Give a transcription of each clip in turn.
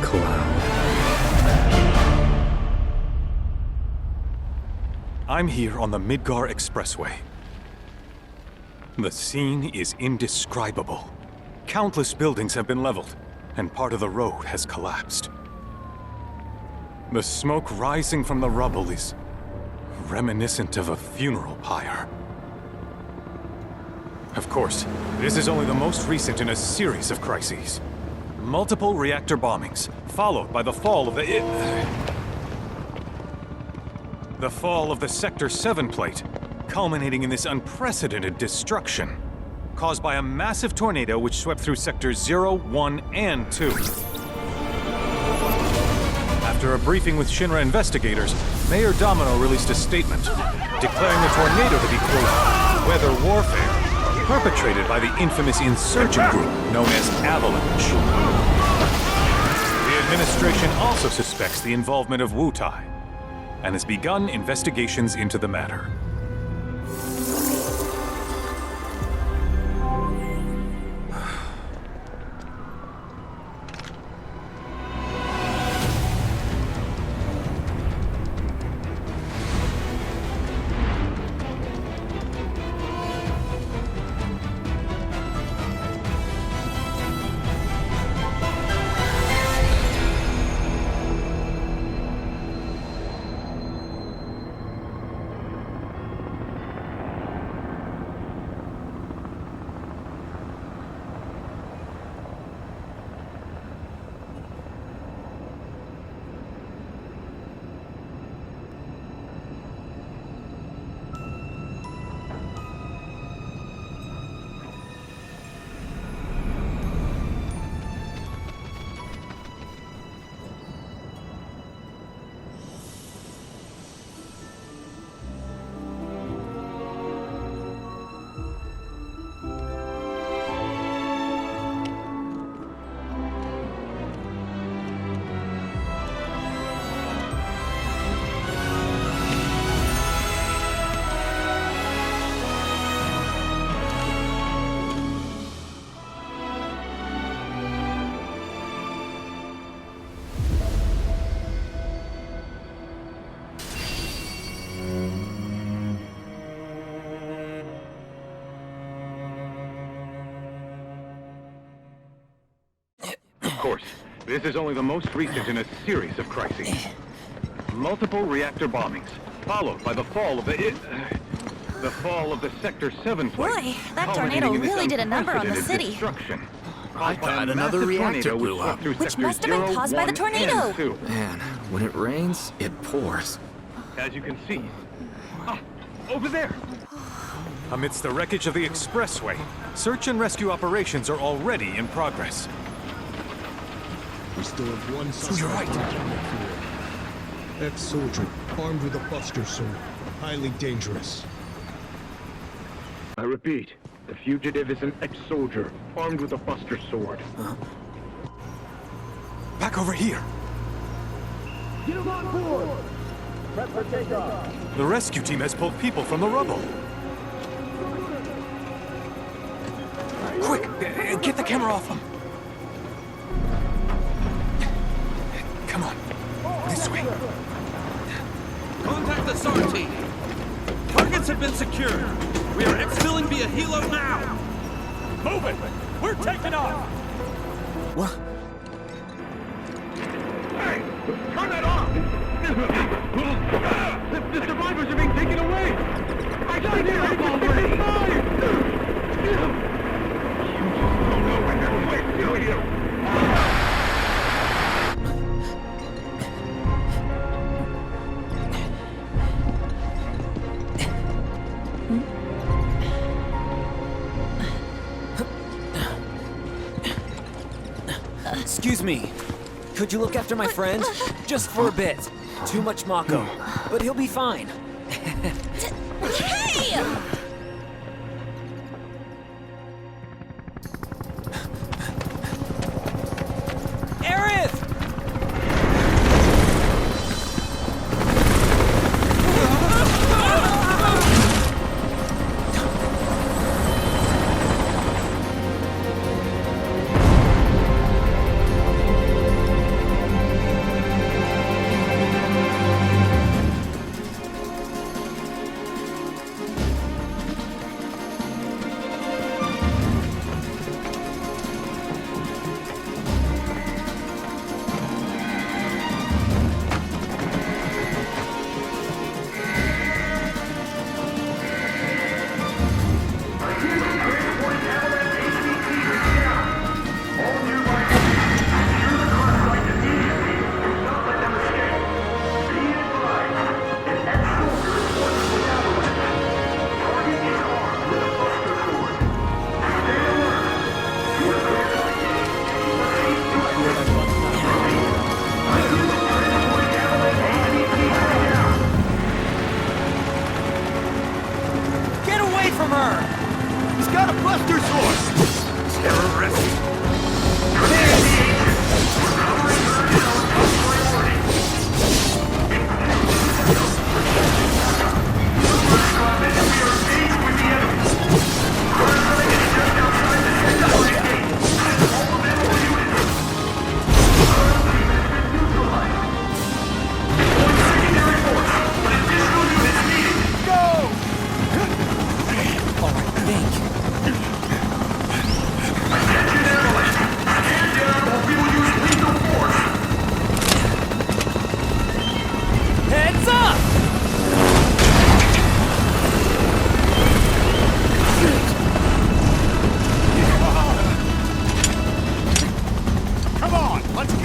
cloud. I'm here on the Midgar Expressway. The scene is indescribable. Countless buildings have been leveled, and part of the road has collapsed. The smoke rising from the rubble is reminiscent of a funeral pyre. Of course, this is only the most recent in a series of crises. Multiple reactor bombings, followed by the fall of the Sector 7 plate, culminating in this unprecedented destruction, caused by a massive tornado which swept through Sectors 0, 1, and 2. After a briefing with Shinra investigators, Mayor Domino released a statement, declaring the tornado to be, quote, weather warfare, perpetrated by the infamous insurgent group known as Avalanche. The administration also suspects the involvement of Wutai, and has begun investigations into the matter. Of course, this is only the most recent in a series of crises. Multiple reactor bombings, followed by the fall of the Sector 7 plate. Boy, that tornado really did a number on the city. I thought another reactor blew up. Which must have been caused by the tornado. Man, when it rains, it pours. As you can see. Over there! Amidst the wreckage of the expressway, search and rescue operations are already in progress. We still have one suspect. You're right. Ex-soldier, armed with a buster sword. Highly dangerous. I repeat, the fugitive is an ex-soldier, armed with a buster sword. Back over here! Get him on board! Prep for takeoff! The rescue team has pulled people from the rubble. Quick! Get the camera off them! Come on. This way. Contact the SAR team. Targets have been secured. We are exfilling via helo now. Move it! We're taking off! What? Hey! Turn that off! The survivors are being taken away! I got it already! You just don't know when they're quick, do you? Excuse me. Could you look after my friend? Just for a bit. Too much Mako. But he'll be fine. Hey! Aerith!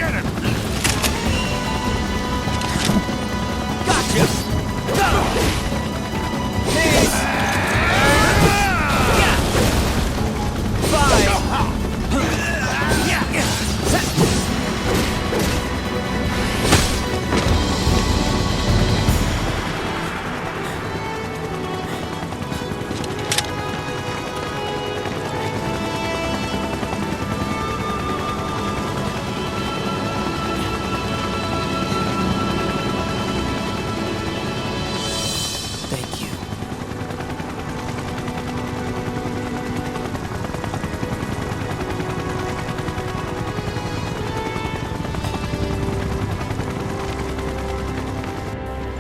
Get him! Gotcha! Go! Mace! Yeah! 5! Yeah! Thank you.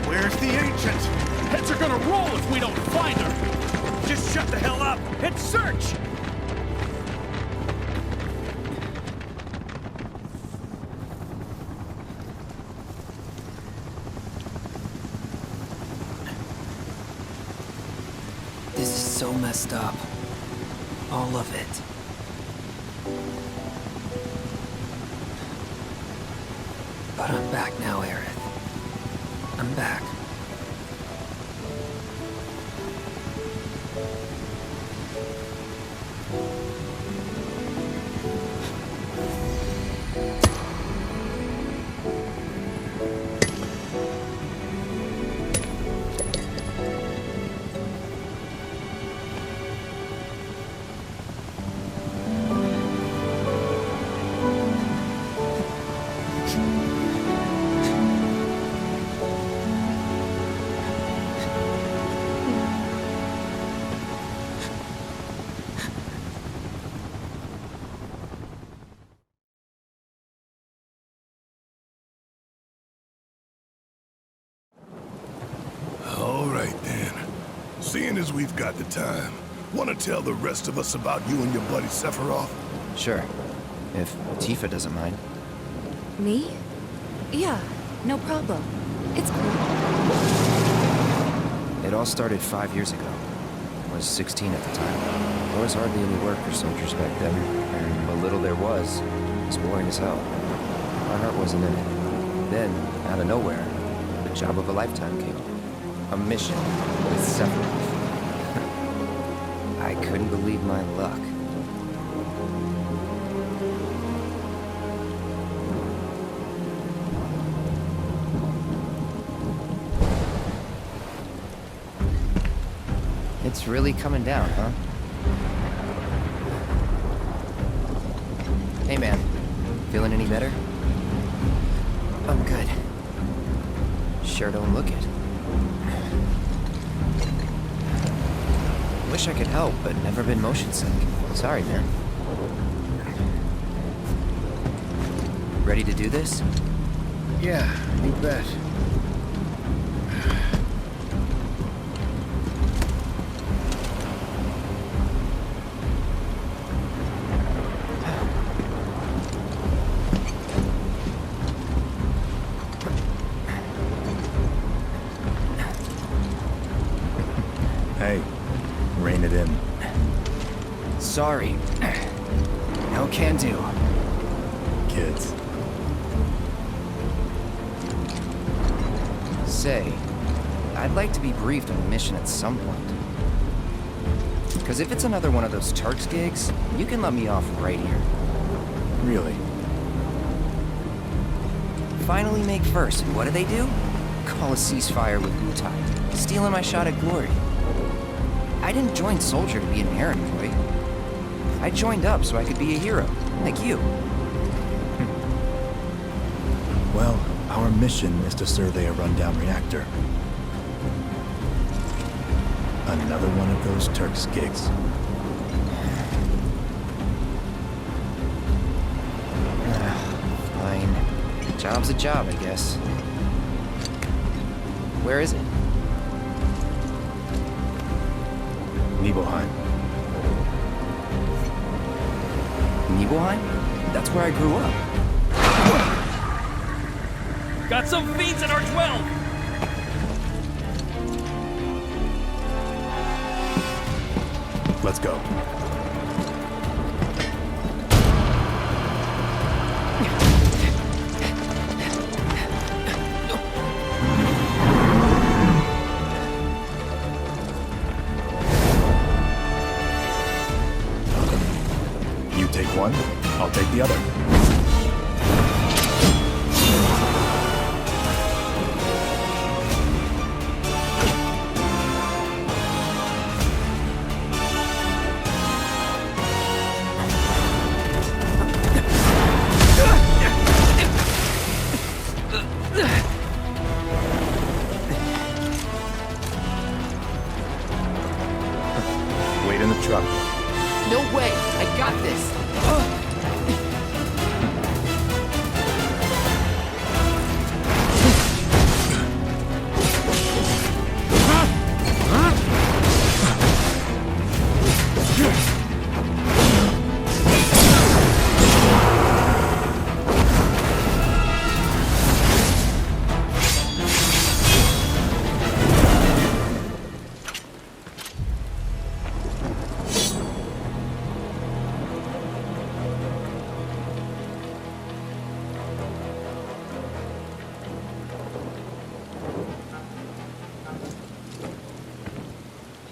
Where's the ancient? Heads are gonna roll if we don't find her! Just shut the hell up and search! This is so messed up. All of it. But I'm back now, Aerith. I'm back. All right, then. Seeing as we've got the time, want to tell the rest of us about you and your buddy Sephiroth? Sure. If Tifa doesn't mind. Me? Yeah, no problem. It's cool. It all started 5 years ago. I was 16 at the time. There was hardly any work for soldiers back then, and what little there was boring as hell. My heart wasn't in it. Then, out of nowhere, the job of a lifetime came up. A mission with Sephiroth. I couldn't believe my luck. It's really coming down, huh? Hey, man. Feeling any better? I'm good. Sure don't look it. Wish I could help, but never been motion sick. Sorry, man. Ready to do this? Yeah, you bet. Hey, rein it in. Sorry. No can do. Kids. Say, I'd like to be briefed on the mission at some point. Because if it's another one of those Turks gigs, you can let me off right here. Really? Finally make first, and what do? Call a ceasefire with Wutai, stealing my shot at glory. I didn't join Soldier to be an errand boy. I joined up so I could be a hero, like you. Well, our mission is to survey a rundown reactor. Another one of those Turks gigs. Fine. Job's a job, I guess. Where is it? Nibelheim. Nibelheim? That's where I grew up. Got some fiends at our 12! Let's go.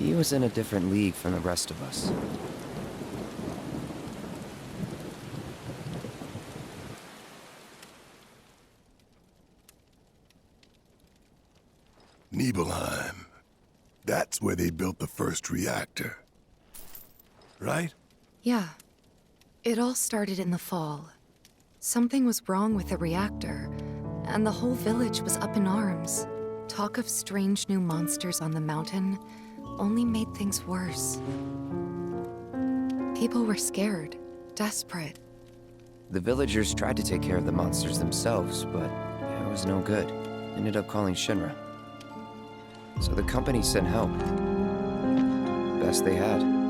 He was in a different league from the rest of us. Nibelheim. That's where they built the first reactor. Right? Yeah. It all started in the fall. Something was wrong with the reactor, and the whole village was up in arms. Talk of strange new monsters on the mountain only made things worse. People were scared, desperate. The villagers tried to take care of the monsters themselves, but it was no good. Ended up calling Shinra. So the company sent help. Best they had.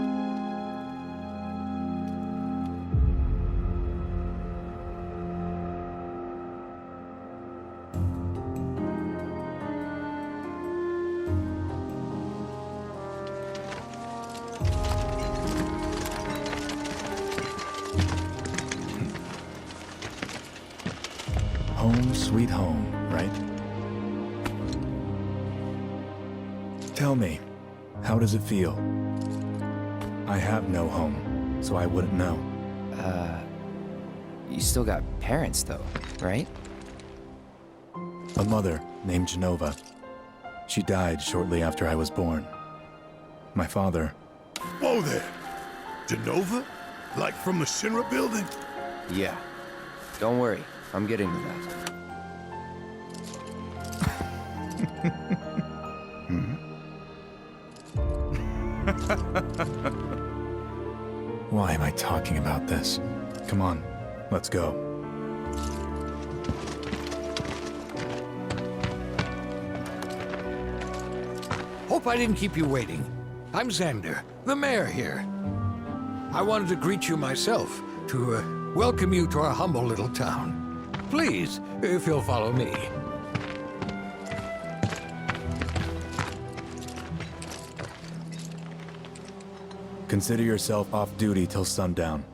Home sweet home, right? Tell me, how does it feel? I have no home, so I wouldn't know. You still got parents though, right? A mother named Genova. She died shortly after I was born. My father... Whoa there! Genova? Like from the Shinra building? Yeah. Don't worry, I'm getting to that. Why am I talking about this? Come on, let's go. Hope I didn't keep you waiting. I'm Xander, the mayor here. I wanted to greet you myself, to welcome you to our humble little town. Please, if you'll follow me. Consider yourself off duty till sundown.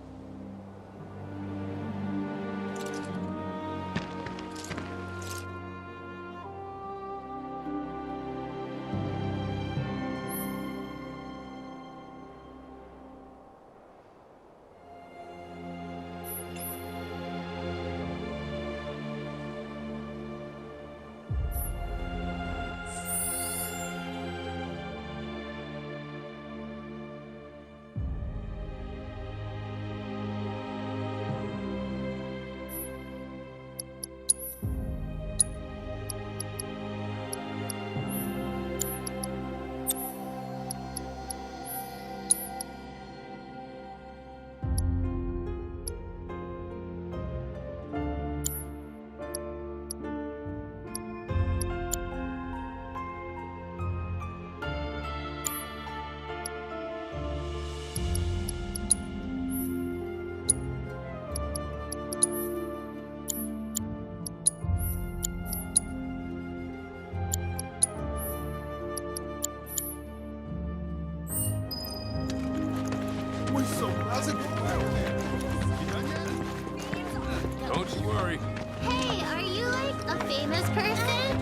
Don't you worry. Hey, are you like a famous person?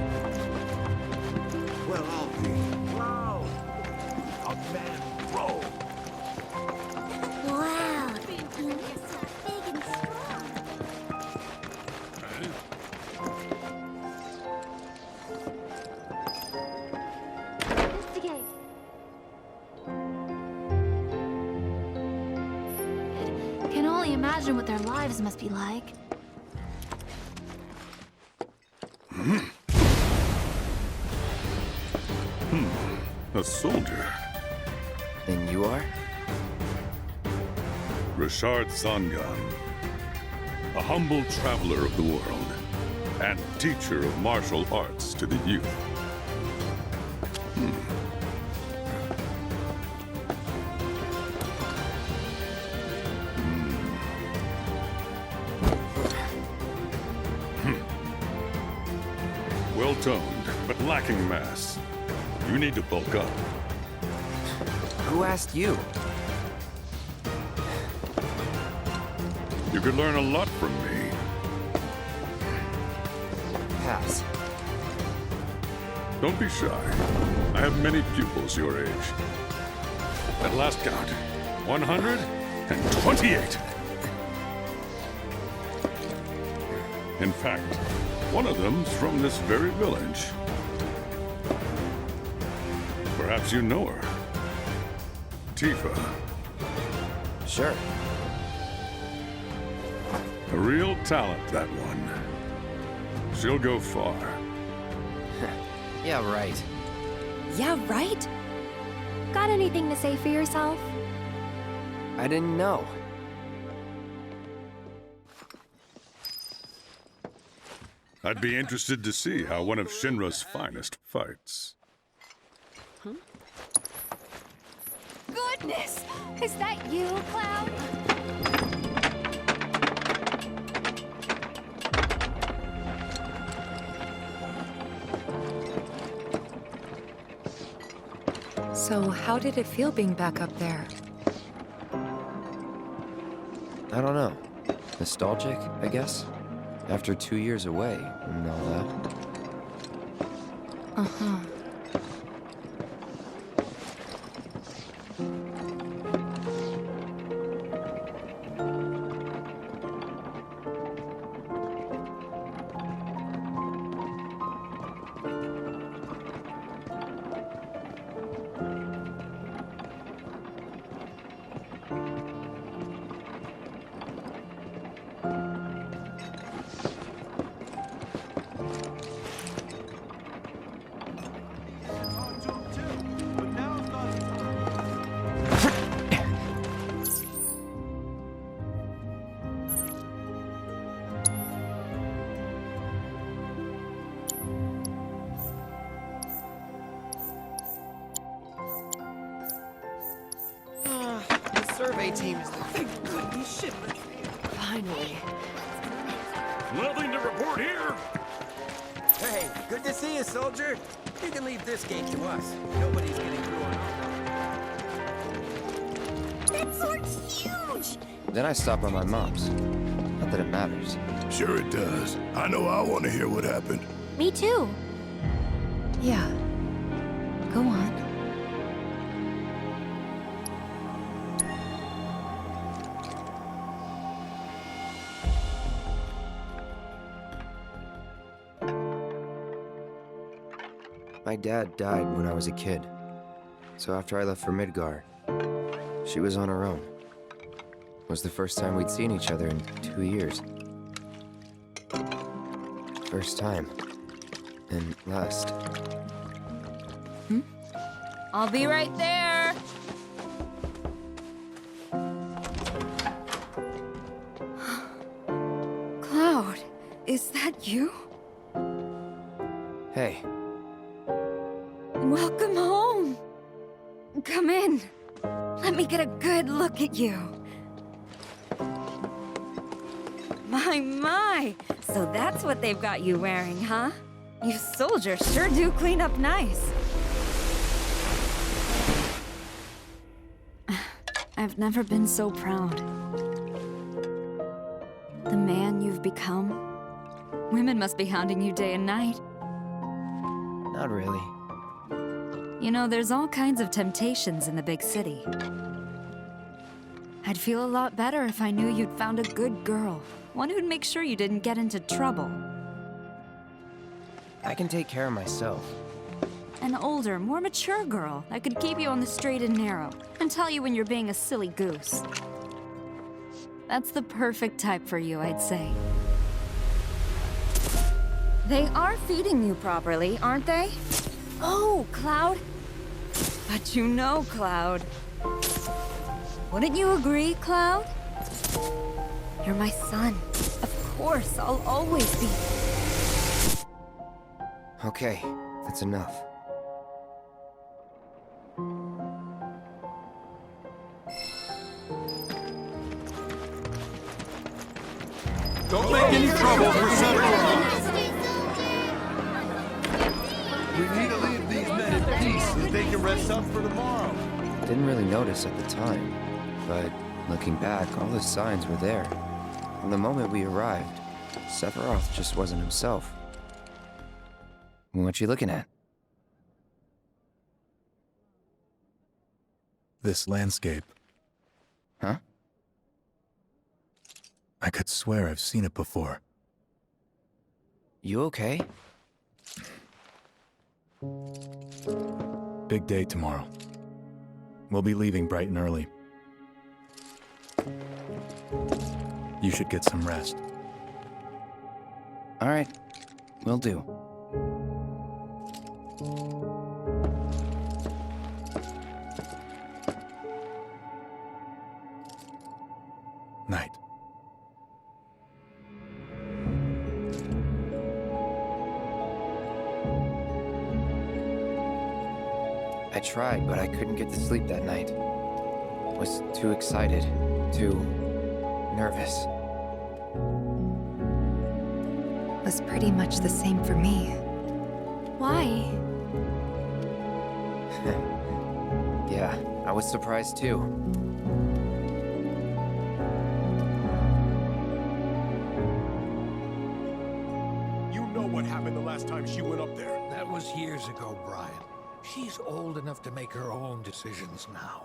Well, I'll be. Wow! A man bro. Wow, you're so big and strong. Investigate. Can only imagine what their lives must be like. A soldier. And you are? Richard Zangan. A humble traveler of the world. And teacher of martial arts to the youth. Well-toned, but lacking mass. You need to bulk up. Who asked you? You could learn a lot from me. Pass. Don't be shy. I have many pupils your age. At last count, 128. In fact, one of them's from this very village. Perhaps you know her. Tifa. Sure. A real talent, that one. She'll go far. Yeah, right. Yeah, right? Got anything to say for yourself? I didn't know. I'd be interested to see how one of Shinra's finest fights. Goodness! Is that you, Cloud? So, how did it feel being back up there? I don't know. Nostalgic, I guess? After 2 years away and all that. Uh-huh. Survey team is the shit. Finally. Nothing to report here. Hey, good to see you, soldier. You can leave this gate to us. Nobody's getting through on our... That sword's huge! Then I stop by my mom's. Not that it matters. Sure it does. I know I want to hear what happened. Me too. Yeah. Go on. My dad died when I was a kid. So after I left for Midgar, she was on her own. It was the first time we'd seen each other in 2 years. First time. And last. I'll be right there. Cloud, is that you? Hey. Welcome home. Come in. Let me get a good look at you. My. So that's what they've got you wearing, huh? You soldiers sure do clean up nice. I've never been so proud. The man you've become. Women must be hounding you day and night. Not really. You know, there's all kinds of temptations in the big city. I'd feel a lot better if I knew you'd found a good girl. One who'd make sure you didn't get into trouble. I can take care of myself. An older, more mature girl that could keep you on the straight and narrow and tell you when you're being a silly goose. That's the perfect type for you, I'd say. They are feeding you properly, aren't they? Oh, Cloud. But you know, Cloud. Wouldn't you agree, Cloud? You're my son. Of course, I'll always be. Okay, that's enough. Don't make any trouble for Sephiroth! We need to leave these men in peace so they can rest up for tomorrow. Didn't really notice at the time, but looking back, all the signs were there. From the moment we arrived, Sephiroth just wasn't himself. What you looking at? This landscape. Huh? I could swear I've seen it before. You okay? Big day tomorrow. We'll be leaving bright and early. You should get some rest. All right. Will do. Night. I tried, but I couldn't get to sleep that night. Was too excited, too nervous. Was pretty much the same for me. Why? Yeah, I was surprised too. You know what happened the last time she went up there. That was years ago, Brian. She's old enough to make her own decisions now.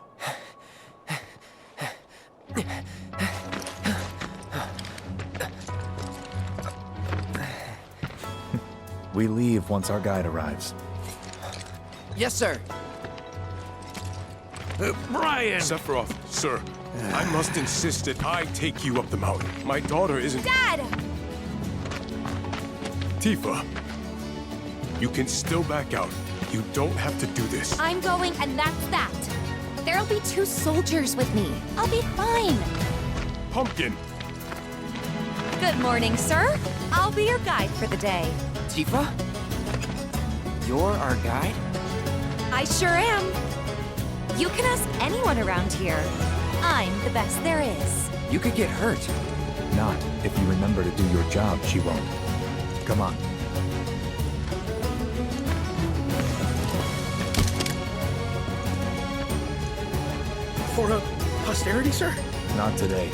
We leave once our guide arrives. Yes, sir. Brian! Sephiroth, sir, I must insist that I take you up the mountain. My daughter isn't... Dad! Tifa, you can still back out. You don't have to do this. I'm going, and that's that. There'll be 2 soldiers with me. I'll be fine. Pumpkin! Good morning, sir. I'll be your guide for the day. Tifa? You're our guide? I sure am. You can ask anyone around here. I'm the best there is. You could get hurt. Not if you remember to do your job, she won't. Come on. For posterity, sir? Not today.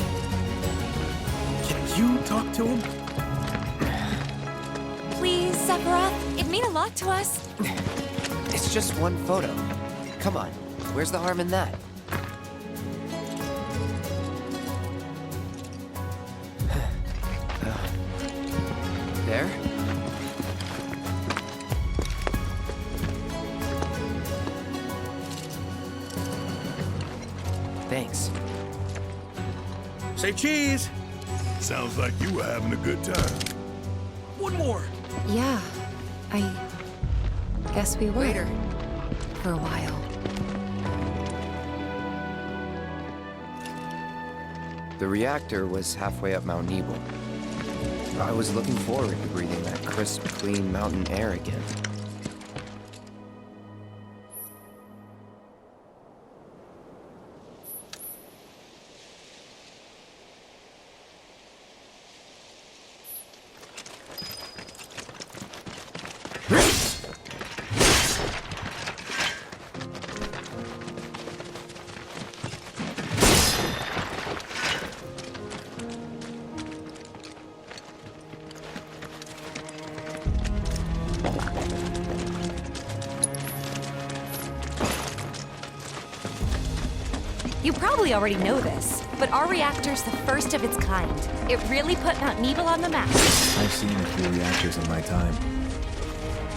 Can you talk to him? Please, Sephiroth. It'd mean a lot to us. It's just one photo. Come on, where's the harm in that? There? Thanks. Say cheese! Sounds like you were having a good time. One more! Yeah, I guess we were. Later. For a while. The reactor was halfway up Mount Nebel. I was looking forward to breathing that crisp, clean mountain air again. You probably already know this, but our reactor's the first of its kind. It really put Mount Nebel on the map. I've seen a few reactors in my time,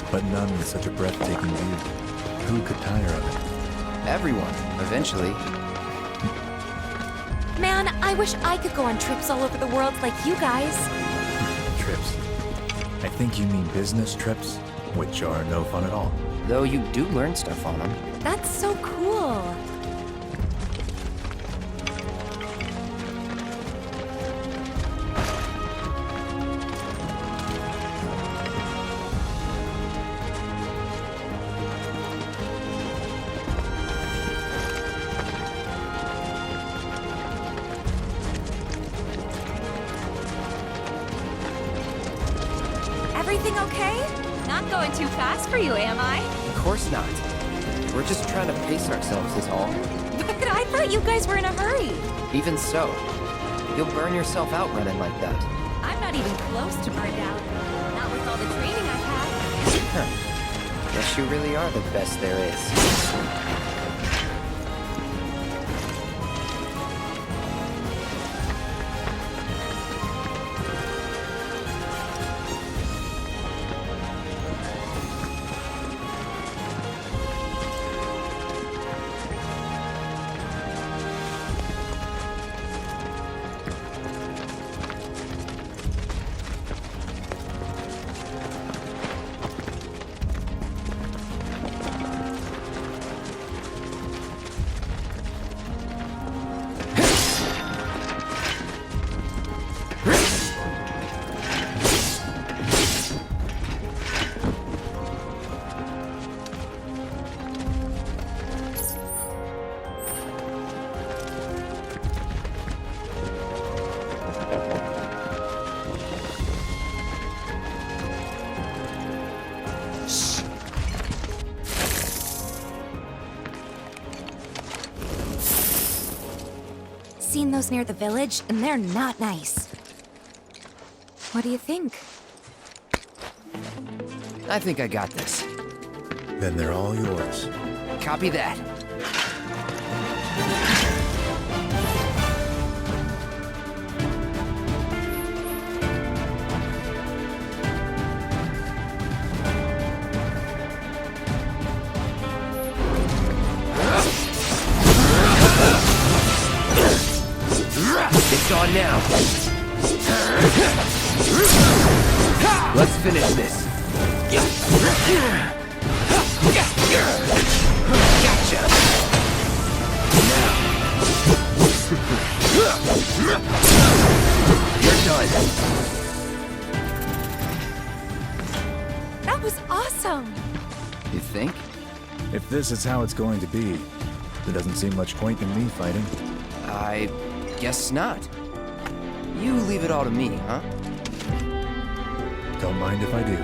but none with such a breathtaking view. Who could tire of it? Everyone, eventually. Man, I wish I could go on trips all over the world like you guys. Trips. I think you mean business trips, which are no fun at all. Though you do learn stuff on them. That's so cool. Everything okay? Not going too fast for you, am I? Of course not. We're just trying to pace ourselves is all. But I thought you guys were in a hurry. Even so, you'll burn yourself out running like that. I'm not even close to burned out. Not with all the training I've had. Guess you really are the best there is. casinos near the village, and they're not nice. What do you think? I think I got this. Then they're all yours. Copy that. It's on now. Let's finish this. Gotcha. Now. You're done. That was awesome! You think? If this is how it's going to be, there doesn't seem much point in me fighting. I guess not. You leave it all to me, huh? Don't mind if I do.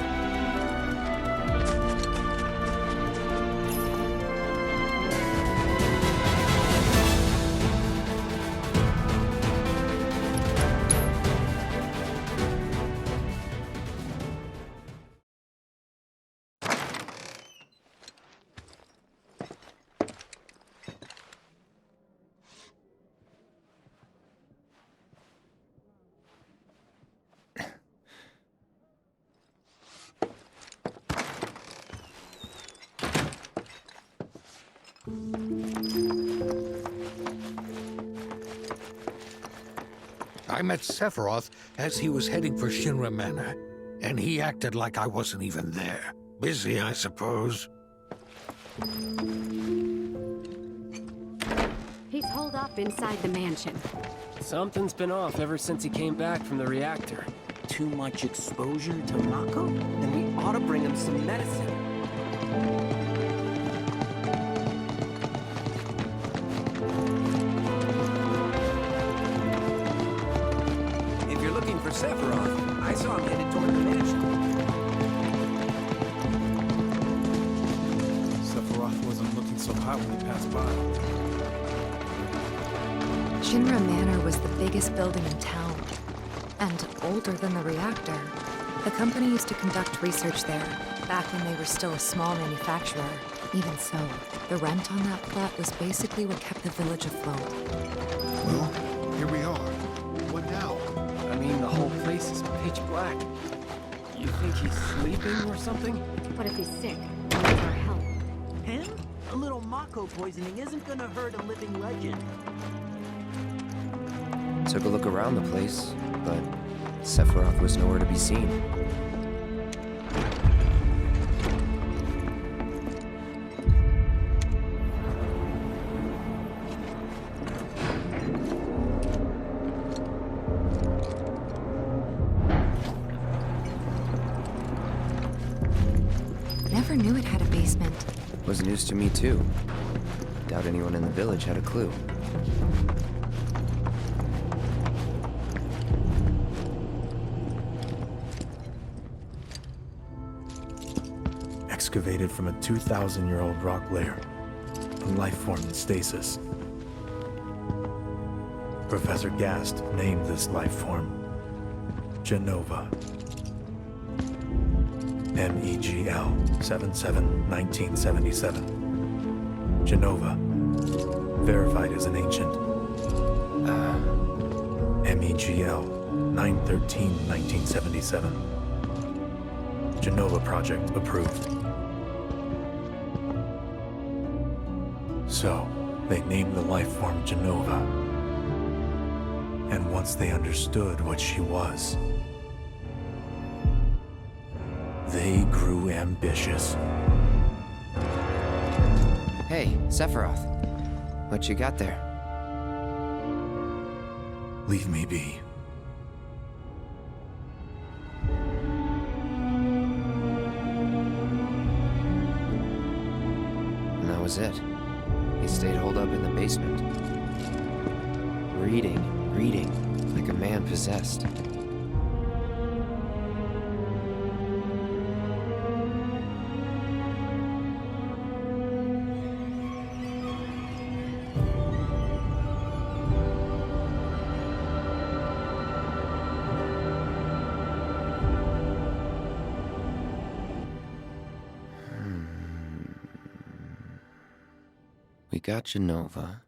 I met Sephiroth as he was heading for Shinra Manor, and he acted like I wasn't even there. Busy, I suppose. He's holed up inside the mansion. Something's been off ever since he came back from the reactor. Too much exposure to Mako? Then we ought to bring him some medicine. If you're looking for Sephiroth, I saw him headed toward the mansion. Sephiroth wasn't looking so hot when he passed by. Shinra Manor was the biggest building in town, and older than the reactor. The company used to conduct research there, back when they were still a small manufacturer. Even so, the rent on that plot was basically what kept the village afloat. Well, here we are. What now? I mean, the whole place is pitch black. You think he's sleeping or something? What if he's sick? Needs our help. Him? A little Mako poisoning isn't gonna hurt a living legend. Took a look around the place, but Sephiroth was nowhere to be seen. Never knew it had a basement. Was news to me too. Doubt anyone in the village had a clue. Excavated from a 2,000-year-old rock layer, a life form in stasis. Professor Gast named this life form Genova. MEGL 77-1977. Genova. Verified as an ancient. MEGL 9/13/1977. Genova project approved. So, they named the life form Genova. And once they understood what she was, they grew ambitious. Hey, Sephiroth. What you got there? Leave me be. And that was it. He stayed holed up in the basement. Reading, like a man possessed. got Genova.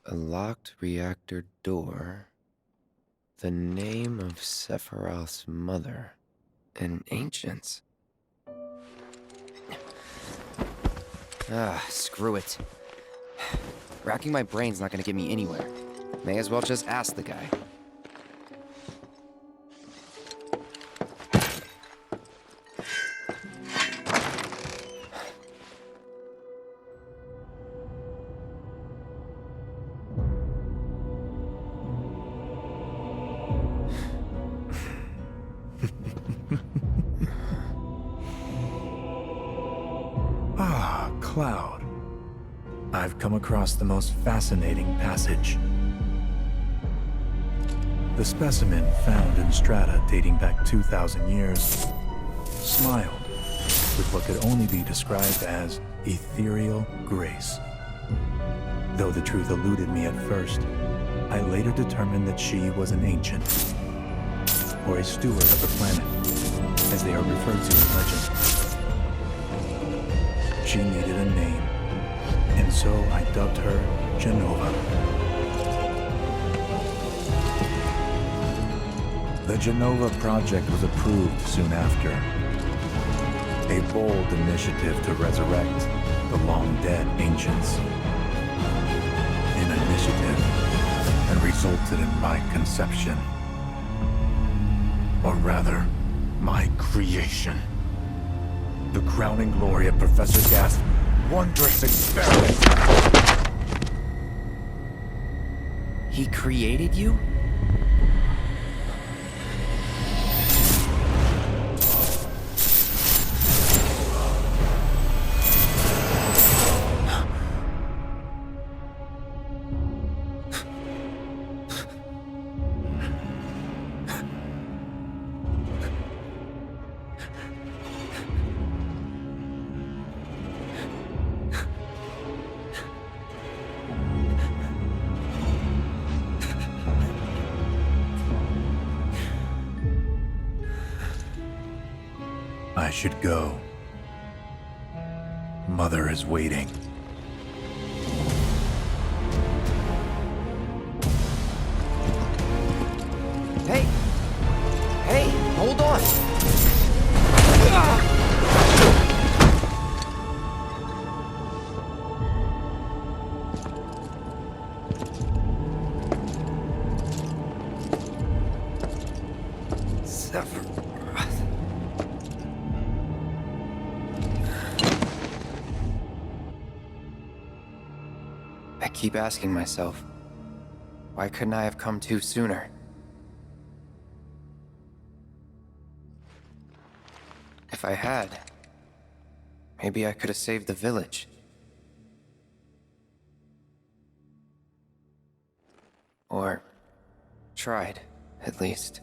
A locked reactor door. The name of Sephiroth's mother. And ancients. Screw it. Racking my brain's not gonna get me anywhere. May as well just ask the guy. Cloud. I've come across the most fascinating passage. The specimen found in strata dating back 2,000 years smiled with what could only be described as ethereal grace. Though the truth eluded me at first, I later determined that she was an ancient, or a steward of the planet, as they are referred to in legend. She needed a name, and so I dubbed her Genova. The Genova project was approved soon after. A bold initiative to resurrect the long-dead ancients. An initiative that resulted in my conception. Or rather, my creation. The crowning glory of Professor Gas' wondrous experiment. He created you? I should go. Mother is waiting. Hey! Hey, hold on! I keep asking myself, why couldn't I have come to sooner? If I had, maybe I could have saved the village. Or tried, at least.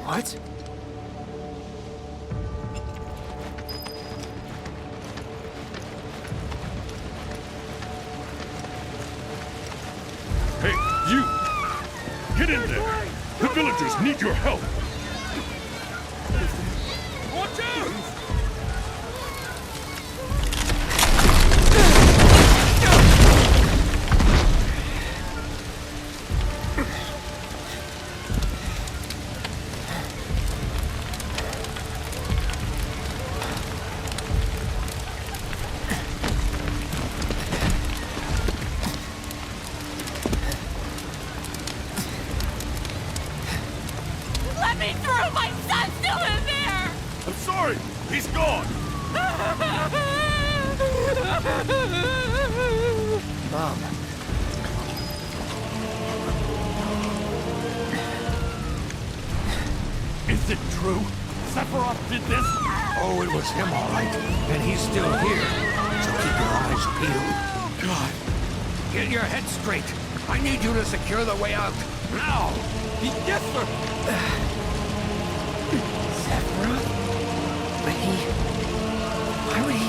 What? Hey, you! Get in there! The villagers need your help! Watch out! Let me through! My son's still in there! I'm sorry! He's gone! Mom. Is it true? Sephiroth did this? Oh, it was him, all right. And he's still here. So keep your eyes peeled. God. Get your head straight. I need you to secure the way out. Now! Yes, sir! Sephiroth? But why would he...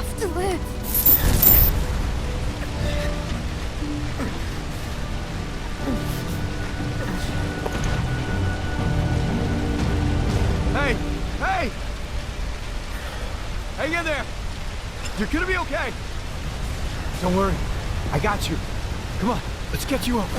have to live. Hey! Hey! Hang in there! You're gonna be okay! Don't worry. I got you. Come on, let's get you up.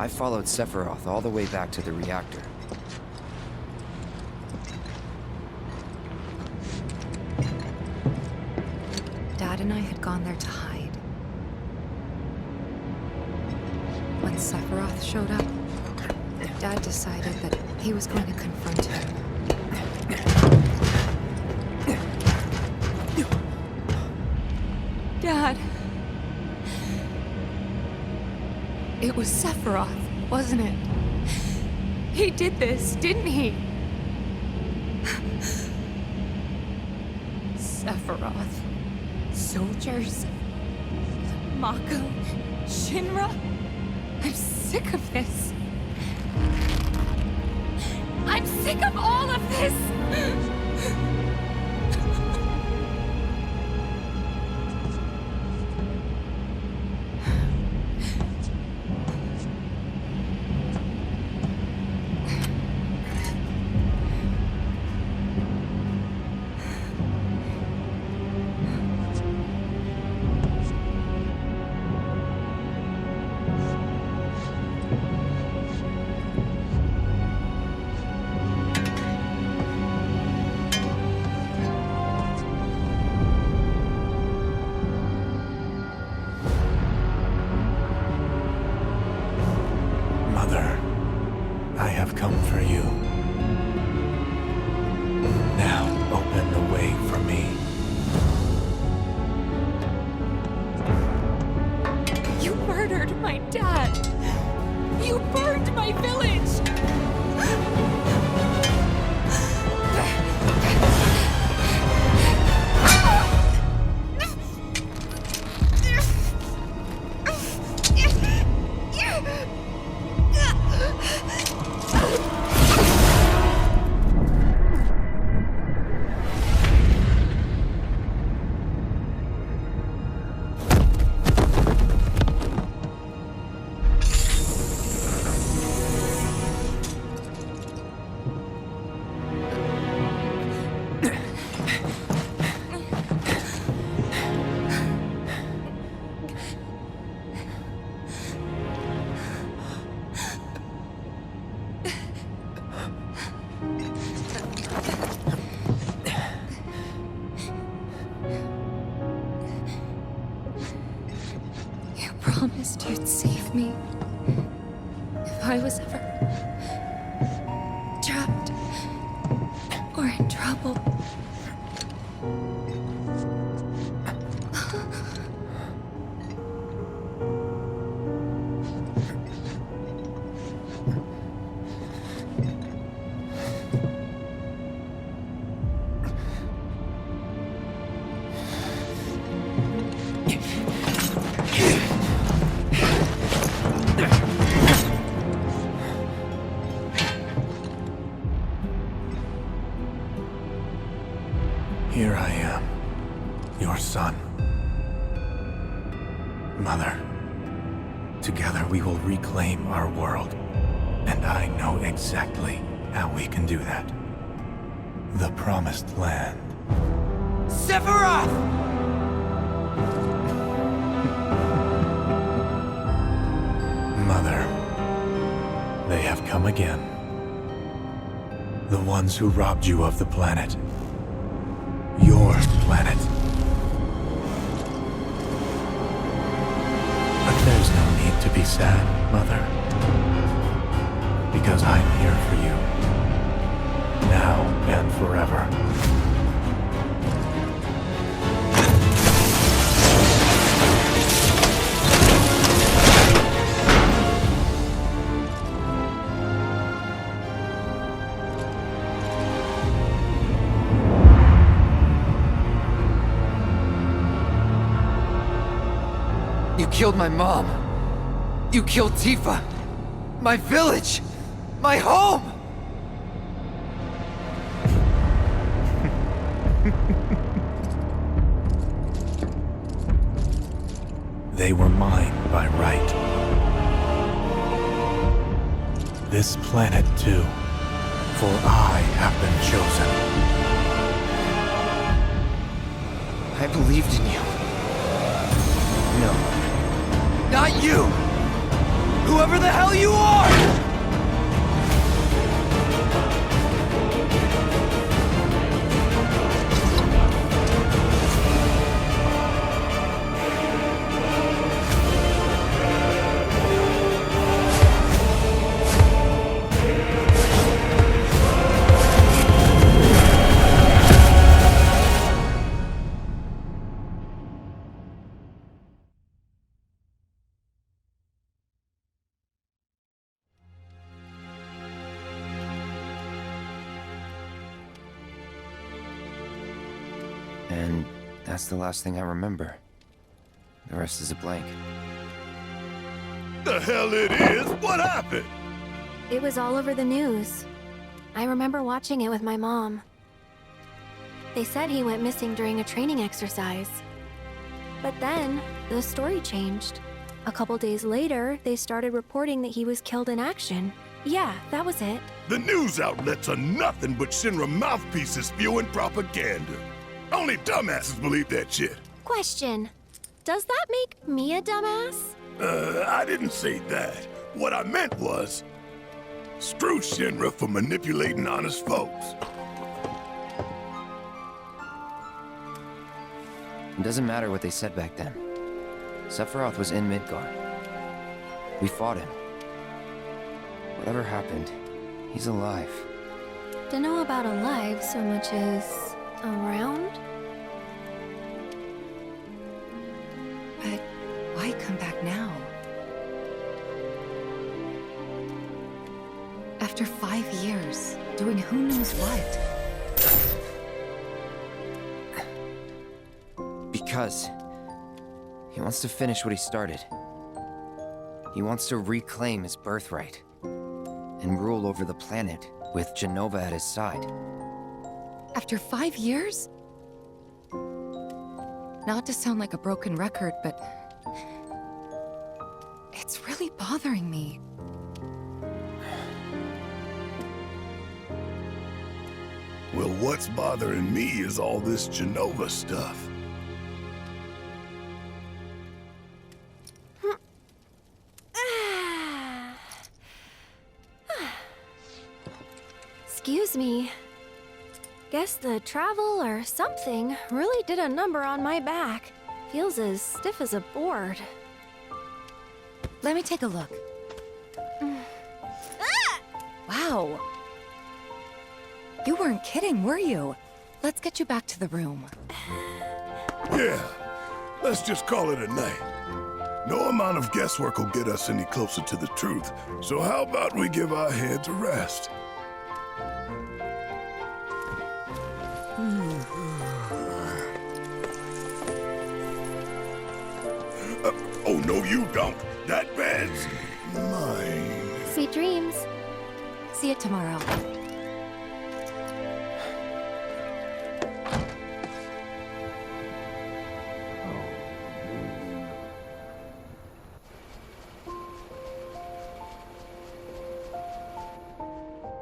I followed Sephiroth all the way back to the reactor. Dad and I had gone there to hide. When Sephiroth showed up, Dad decided that he was going to confront him. Dad! It was Sephiroth, wasn't it? He did this, didn't he? Sephiroth. Soldiers. Mako. Shinra. I'm sick of this. I'm sick of all of this! promised you'd save me if I was ever trapped or in trouble. Here I am, your son. Mother, together we will reclaim our world. And I know exactly how we can do that. The Promised Land. Sephiroth! Mother, they have come again. The ones who robbed you of the planet. Your planet. But there's no need to be sad, Mother. Because I'm here for you. Now and forever. You killed my mom. You killed Tifa. My village. My home. They were mine by right. This planet too, for I have been chosen. I believed in you. No. Not you! Whoever the hell you are! And that's the last thing I remember. The rest is a blank. The hell it is? What happened? It was all over the news. I remember watching it with my mom. They said he went missing during a training exercise. But then, the story changed. A couple days later, they started reporting that he was killed in action. Yeah, that was it. The news outlets are nothing but Shinra mouthpieces spewing propaganda. Only dumbasses believe that shit. Question. Does that make me a dumbass? I didn't say that. What I meant was, screw Shinra for manipulating honest folks. It doesn't matter what they said back then. Sephiroth was in Midgar. We fought him. Whatever happened, he's alive. Don't know about alive so much as around? But why come back now? After 5 years, doing who knows what? Because he wants to finish what he started. He wants to reclaim his birthright and rule over the planet with Jenova at his side. After 5 years? Not to sound like a broken record, but it's really bothering me. Well, what's bothering me is all this Jenova stuff. Excuse me. Guess the travel or something really did a number on my back. Feels as stiff as a board. Let me take a look. Wow. You weren't kidding, were you? Let's get you back to the room. Yeah, let's just call it a night. No amount of guesswork will get us any closer to the truth, so how about we give our heads a rest? Oh, no, you don't. That bed's mine. Sweet dreams. See you tomorrow.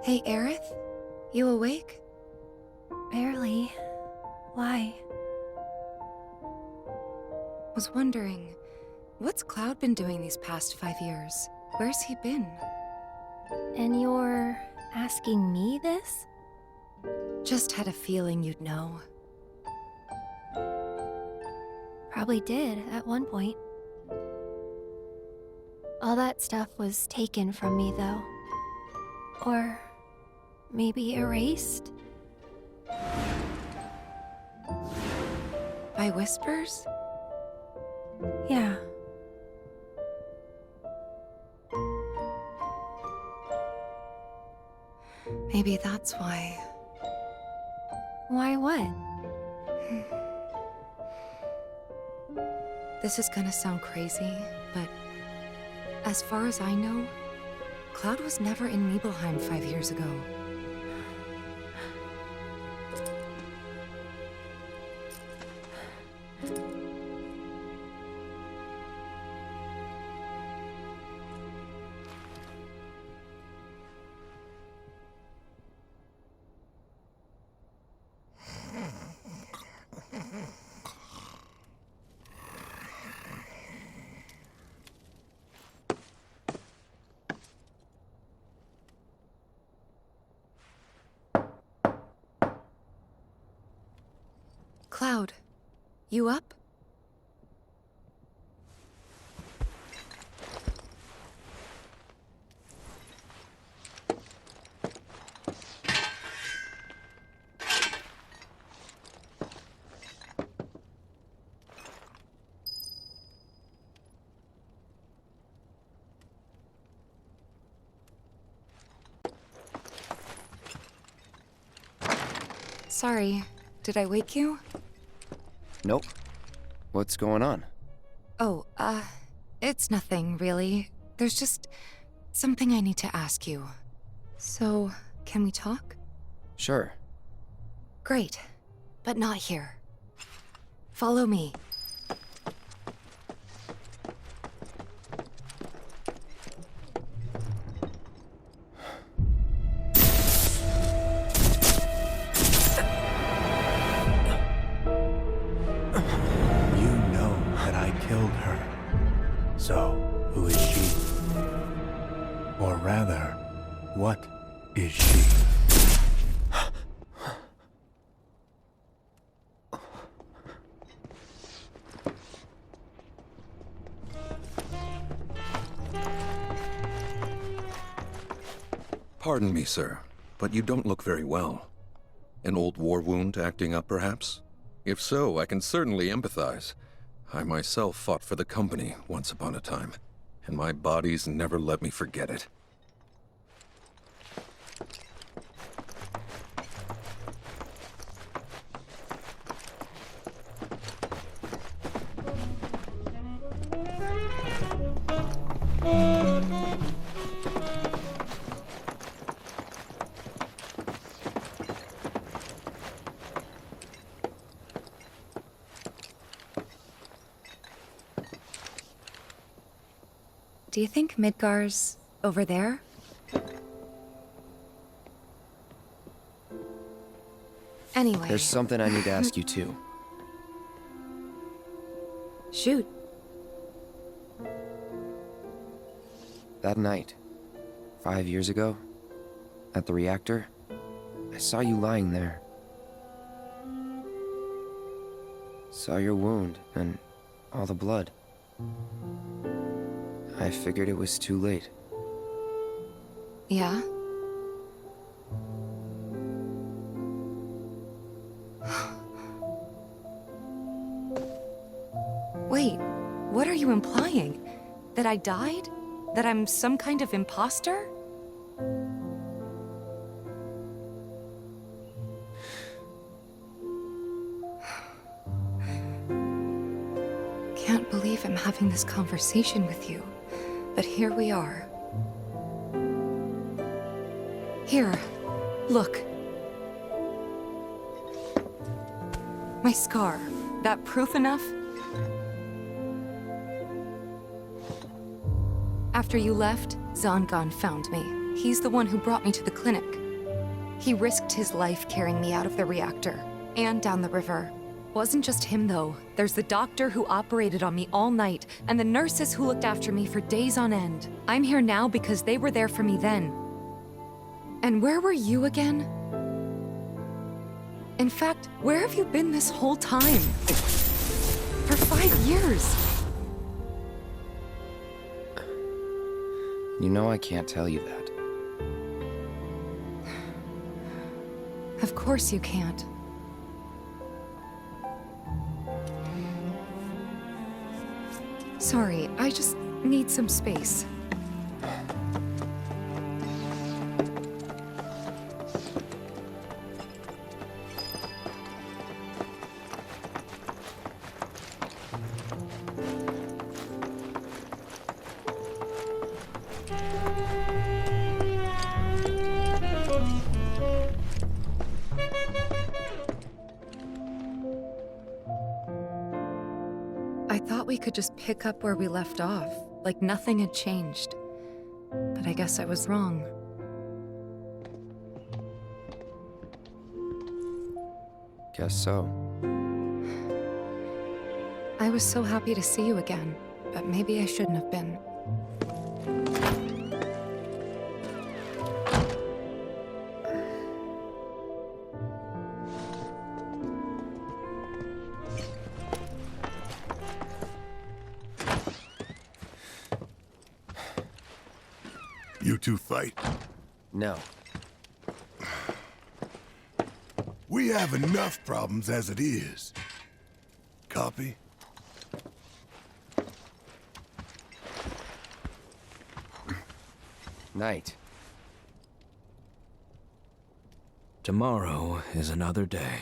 Hey, Aerith? You awake? Barely. Why? Was wondering, what's Cloud been doing these past 5 years? Where's he been? And you're asking me this? Just had a feeling you'd know. Probably did at one point. All that stuff was taken from me, though. Or maybe erased? By whispers? Yeah. Maybe that's why. Why what? This is gonna sound crazy, but as far as I know, Cloud was never in Nibelheim 5 years ago. Cloud, you up? Sorry, did I wake you? Nope. What's going on? Oh, it's nothing, really. There's just something I need to ask you. So, can we talk? Sure. Great, but not here. Follow me. Killed her. So, who is she? Or rather, what is she? Pardon me, sir, but you don't look very well. An old war wound acting up, perhaps? If so, I can certainly empathize. I myself fought for the company once upon a time, and my body's never let me forget it. Do you think Midgar's over there? Anyway. There's something I need to ask you too. Shoot. That night, 5 years ago, at the reactor, I saw you lying there. Saw your wound and all the blood. I figured it was too late. Yeah? Wait, what are you implying? That I died? That I'm some kind of imposter? Can't believe I'm having this conversation with you, but here we are. Here, look. My scar. That proof enough? After you left, Zangan found me. He's the one who brought me to the clinic. He risked his life carrying me out of the reactor, and down the river. Wasn't just him, though. There's the doctor who operated on me all night, and the nurses who looked after me for days on end. I'm here now because they were there for me then. And where were you again? In fact, where have you been this whole time? For 5 years. You know I can't tell you that. Of course you can't. Sorry, I just need some space. I thought we could just pick up where we left off, like nothing had changed. But I guess I was wrong. Guess so. I was so happy to see you again, but maybe I shouldn't have been. You two fight? No. We have enough problems as it is. Copy? Night. Tomorrow is another day.